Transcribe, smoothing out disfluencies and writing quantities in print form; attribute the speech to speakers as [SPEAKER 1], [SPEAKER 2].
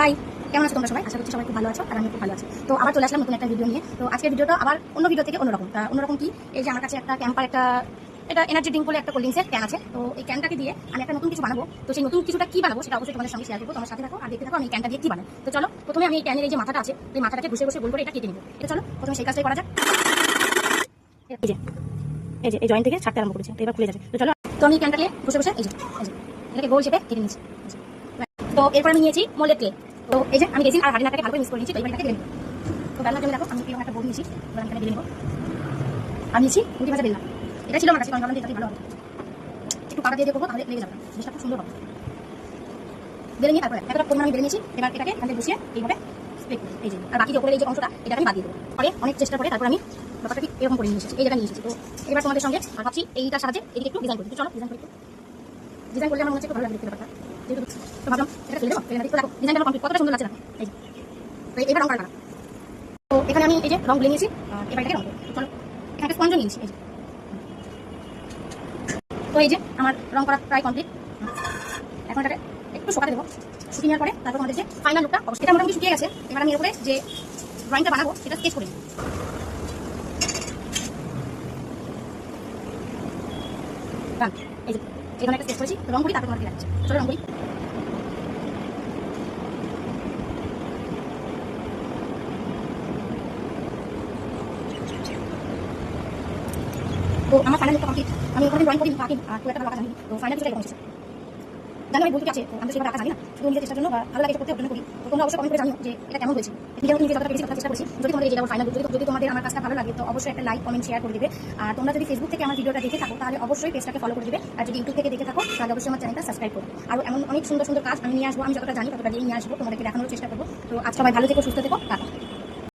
[SPEAKER 1] High, কেমন আছো তোমরা সবাই? আশা করছি সবাই খুব ভালো আছো আর আমি খুব ভালো আছি। তো আবার চলে আসলাম নতুন একটা ভিডিও নিয়ে। তো আজকের ভিডিওটা আবার অন্য ভিডিও থেকে অন্যরকম। অন্যরকম কি, এই যে আমার কাছে একটা ক্যাম্পার এটা এনার্জি ড্রিঙ্ক বলে একটা কোল্ড ড্রিঙ্কসের ক্যান আছে। তো এই ক্যানটাকে দিয়ে আমি একটা নতুন কিছু বানাবো। তো সেই নতুন কিছুটা কি বানাবো সেটা অবশ্যই তোমাদের সঙ্গে শেয়ার করবো। তোমার সাথে থাকো আর দেখতে থাকো আমি এই ক্যানটা দিয়ে কি বানাই। তো চলো, প্রথমে আমি এই ক্যানের এই যে মাথাটা আছে, এই মাথাটাকে ঘষে ঘষে গোল করে এটা কেটে নিবো। তো চলো প্রথমে সেই কাজটাই করা যাক। এই জয়েন্ট থেকে ছাড়তে আরম্ভ করেছে, তো এবার খুলে যাবে। তো চলো, তো আমি ক্যানটাকে ঘষে ঘষে এই যে এটাকে গোল শেপে কেটে নিচ্ছি। তো এরপর আমি নিয়েছি মোল্ডেড ক্লে। তো এই যে আমি রেজিন আর হার্ডিনারটাকে ভালো করে মিক্স করে নিয়েছি। তো এবার এটাকে বেলে নেবো। তো বেলার জন্য দেখো আমি এরকম একটা বোর্ড নিয়েছি, এবার আমি এখানে বেলে নেবো। আমি নিয়েছি রুটি ভাজা বেলনা। এটা ছিল আমার কাছে, কারণ এটাকে ভালো হবে, একটু পাতা দিয়ে করবো, তাহলে লেগে যাবে, জিনিসটা খুব সুন্দর হবে। বেলে নিয়ে তারপরে এতটা পরিমাণ আমি বেলে নিয়েছি। এবার এটাকে এখানে বসিয়ে এইভাবে স্প্রে করবো। এই যে আর বাকি যে উপরে এই যে অংশটা এটাকে আমি বাদ দিয়ে দেবো। পরে অনেক চেষ্টা করে তারপর আমি ব্যাপারটা ঠিক এরকম করে নিয়ে এসেছি, এই জায়গায় নিয়ে এসেছি। তো এবার তোমাদের সঙ্গে ভাবছি এইটার সাহায্যে এদিকে একটু ডিজাইন করি। তো চলো ডিজাইন করি। ডিজাইন করলে আমার মনে হচ্ছে খুব ভালো লাগবে ব্যাপারটা। যেহেতু তো ভাবলাম এটা ফেলে দেবো, ফেলে দেখো ডিজাইনটা কমপ্লিট, কতটা সুন্দর লাগছে না? এই যে তো এবার রং করা। তো এখানে আমি এই যে রং গুলে নিয়েছি, এবার এটাকে রং করবো। চলো এখানে স্পঞ্জ নিয়েছি। এই যে তো এই যে আমার রং করা প্রায় কমপ্লিট। এখন এটাকে একটু শুকাতে দেবো। শুকিয়ে নেওয়ার পরে তারপর আমাদের যে ফাইনাল লুকটা, অবশ্যই এটা মোটামুটি শুকিয়ে গেছে। এবার আমি এর উপরে যে ড্রয়িংটা বানাবো সেটা স্কেচ করে নিই। এই যে এই ধরনের একটা স্কেচ করেছি, রং করি, তারপর তোমাকে দেখাচ্ছি। চলো রং করি। তো আমার ফাইনাল লুকটা কমপ্লিট। আমি ওখানে ড্রয়িং করি আঁকি আর খুব একটা ভালো আঁকা জানি। তো ফাইনাল কিছুটা এরকম এসেছে। জানি আমি বলতে আছে, আমি তো সেভাবে আঁকা জানি না, শুধু নিজের চেষ্টার জন্য বা ভালো লাগে করতে ওর জন্য করি। তো তোমরা অবশ্যই কমেন্ট করে জানিও যে এটা কেমন হয়েছে। নিজের মতো নিজে যতটা পেরেছি ততটা চেষ্টা করেছি। যদি তোমাদের এই যেটা ফাইনাল যদি তোমাদের আমার কাজটা ভালো লাগে তো অবশ্যই একটা লাইক কমেন্ট শেয়ার করে দেবে। আর তোমরা যদি ফেসবুক থেকে আমার ভিডিওটা দেখে থাকো তাহলে অবশ্যই পেজটাকে ফলো করে দেবে। আর যদি ইউটিউব থেকে দেখে থাকো তাহলে অবশ্যই আমার চ্যানেলটা সাবস্ক্রাইব করো। আর এমন অনেক সুন্দর সুন্দর কাজ আমি নিয়ে আসবো, আমি যতটা জানি ততটা দিয়ে নিয়ে আসবো, তোমাদেরকে দেখানোর চেষ্টা করবো। তো আজ সবাই ভালো থেকো, সুস্থ থেকো, টাটা।